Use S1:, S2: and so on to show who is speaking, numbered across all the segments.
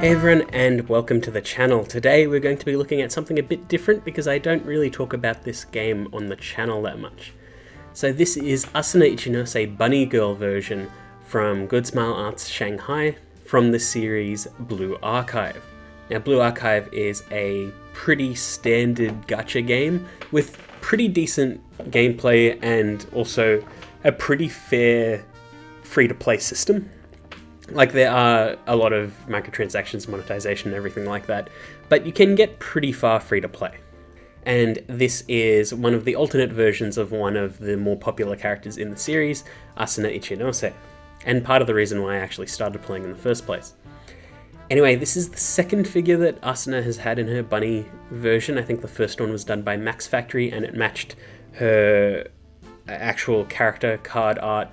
S1: Hey everyone, and welcome to the channel. Today we're going to be looking at something a bit different because I don't really talk about this game on the channel that much. So this is Asuna Ichinose Bunny Girl version from Good Smile Arts Shanghai from the series Blue Archive. Now Blue Archive is a pretty standard gacha game with pretty decent gameplay and also a pretty fair free-to-play system. Like, there are a lot of microtransactions, monetization, and everything like that, but you can get pretty far free to play. And this is one of the alternate versions of one of the more popular characters in the series, Asuna Ichinose, and part of the reason why I actually started playing in the first place. Anyway, this is the second figure that Asuna has had in her bunny version. I think the first one was done by Max Factory, and it matched her actual character card art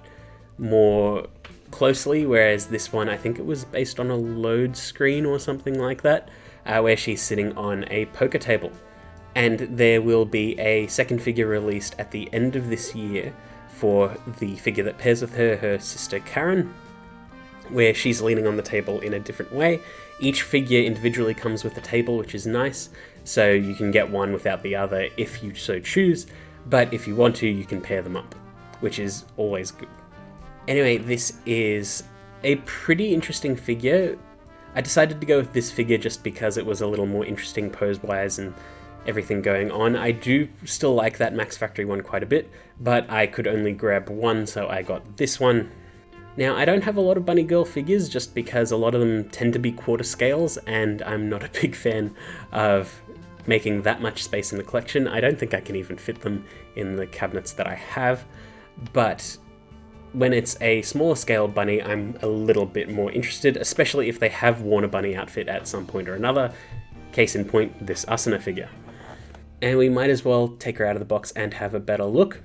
S1: more closely, whereas this one, I think it was based on a load screen or something like that, where she's sitting on a poker table. And there will be a second figure released at the end of this year for the figure that pairs with her, her sister Karen, where she's leaning on the table in a different way. Each figure individually comes with a table, which is nice, so you can get one without the other if you so choose, but if you want to, you can pair them up, which is always good. Anyway, this is a pretty interesting figure. I decided to go with this figure just because it was a little more interesting pose-wise and everything going on. I do still like that Max Factory one quite a bit, but I could only grab one, so I got this one. Now, I don't have a lot of Bunny Girl figures just because a lot of them tend to be quarter scales, and I'm not a big fan of making that much space in the collection. I don't think I can even fit them in the cabinets that I have, but when it's a smaller scale bunny, I'm a little bit more interested, especially if they have worn a bunny outfit at some point or another. Case in point, this Asuna figure. And we might as well take her out of the box and have a better look.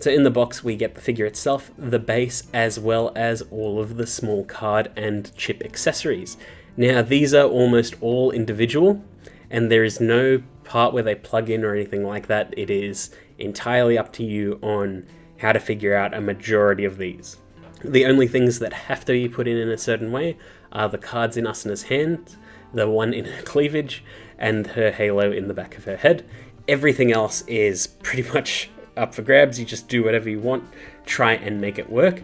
S1: So in the box we get the figure itself, the base, as well as all of the small card and chip accessories. Now these are almost all individual, and there is no part where they plug in or anything like that. It is entirely up to you on how to figure out a majority of these. The only things that have to be put in a certain way are the cards in Asuna's hand, the one in her cleavage, and her halo in the back of her head. Everything else is pretty much up for grabs. You just do whatever you want, try and make it work.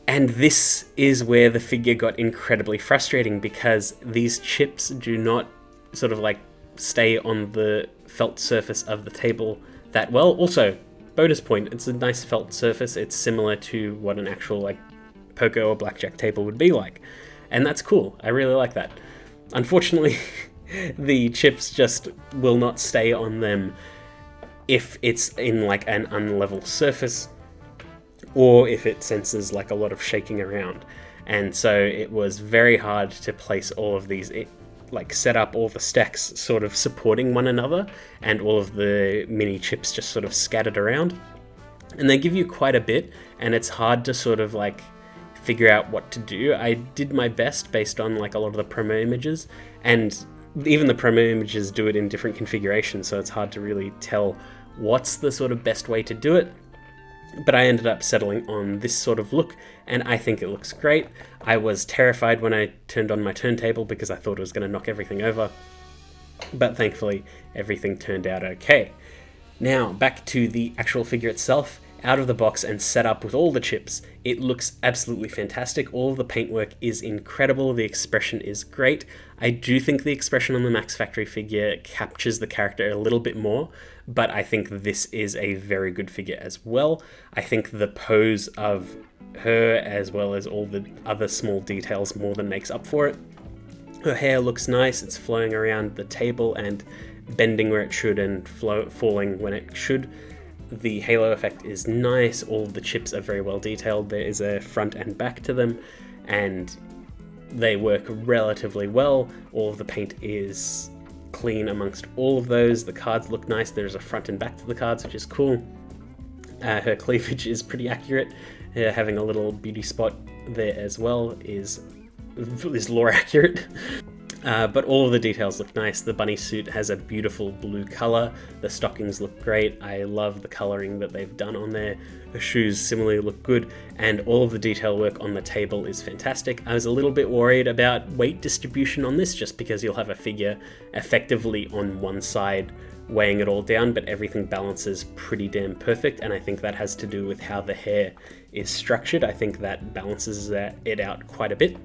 S1: And this is where the figure got incredibly frustrating, because these chips do not sort of like stay on the felt surface of the table that well. Also, bonus point, it's a nice felt surface. It's similar to what an actual like poker or blackjack table would be like, and that's cool. I really like that. Unfortunately, the chips just will not stay on them if it's in like an unlevel surface, or if it senses like a lot of shaking around. And so it was very hard to place all of these, like set up all the stacks sort of supporting one another, and all of the mini chips just sort of scattered around. And they give you quite a bit, and it's hard to sort of like figure out what to do. I did my best based on like a lot of the promo images, and even the promo images do it in different configurations, so it's hard to really tell what's the sort of best way to do it. But I ended up settling on this sort of look, and I think it looks great. I was terrified when I turned on my turntable because I thought it was going to knock everything over, but thankfully everything turned out okay. Now back to the actual figure itself. Out of the box and set up with all the chips, it looks absolutely fantastic. All of the paintwork is incredible. The expression is great. I do think the expression on the Max Factory figure captures the character a little bit more, but I think this is a very good figure as well. I think the pose of her, as well as all the other small details, more than makes up for it. Her hair looks nice. It's flowing around the table and bending where it should and falling when it should. The halo effect is nice. All of the chips are very well detailed. There is a front and back to them, and they work relatively well. All of the paint is clean amongst all of those. The cards look nice. There's a front and back to the cards, which is cool. Her cleavage is pretty accurate. Having a little beauty spot there as well is lore accurate. But all of the details look nice. The bunny suit has a beautiful blue color. The stockings look great. I love the coloring that they've done on there. The shoes similarly look good, and all of the detail work on the table is fantastic. I was a little bit worried about weight distribution on this, just because you'll have a figure effectively on one side weighing it all down, but everything balances pretty damn perfect, and I think that has to do with how the hair is structured. I think that balances it out quite a bit.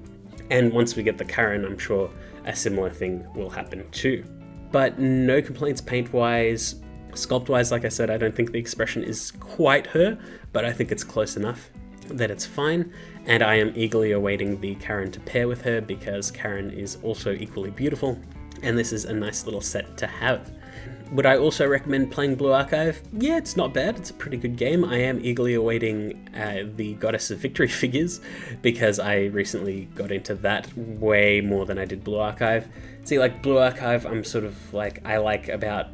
S1: And once we get the Karen, I'm sure a similar thing will happen too. But no complaints paint-wise. Sculpt-wise, like I said, I don't think the expression is quite her, but I think it's close enough that it's fine. And I am eagerly awaiting the Karen to pair with her, because Karen is also equally beautiful, and this is a nice little set to have. Would I also recommend playing Blue Archive? Yeah, it's not bad. It's a pretty good game. I am eagerly awaiting the Goddess of Victory figures, because I recently got into that way more than I did Blue Archive. See, like Blue Archive, I'm sort of like, I like about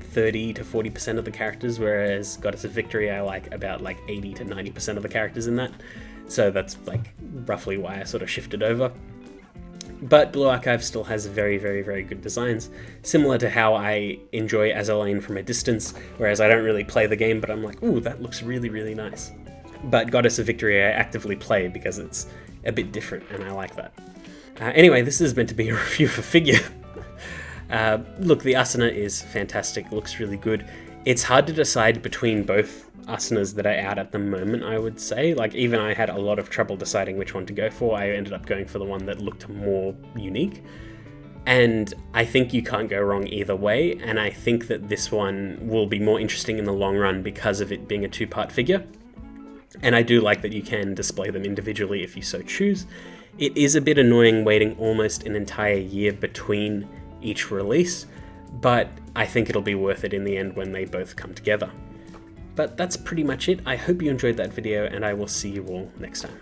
S1: 30 to 40% of the characters, whereas Goddess of Victory, I like about like 80 to 90% of the characters in that. So that's like roughly why I sort of shifted over. But Blue Archive still has very, very, very good designs, similar to how I enjoy Azalaine from a distance, whereas I don't really play the game, but I'm like, ooh, that looks really, really nice. But Goddess of Victory I actively play because it's a bit different, and I like that. Anyway, this is meant to be a review of a figure. Look, the Asuna is fantastic, looks really good. It's hard to decide between both Asunas that are out at the moment, I would say. Like, even I had a lot of trouble deciding which one to go for. I ended up going for the one that looked more unique. And I think you can't go wrong either way, and I think that this one will be more interesting in the long run because of it being a two-part figure. And I do like that you can display them individually if you so choose. It is a bit annoying waiting almost an entire year between each release, but I think it'll be worth it in the end when they both come together. But that's pretty much it. I hope you enjoyed that video, and I will see you all next time.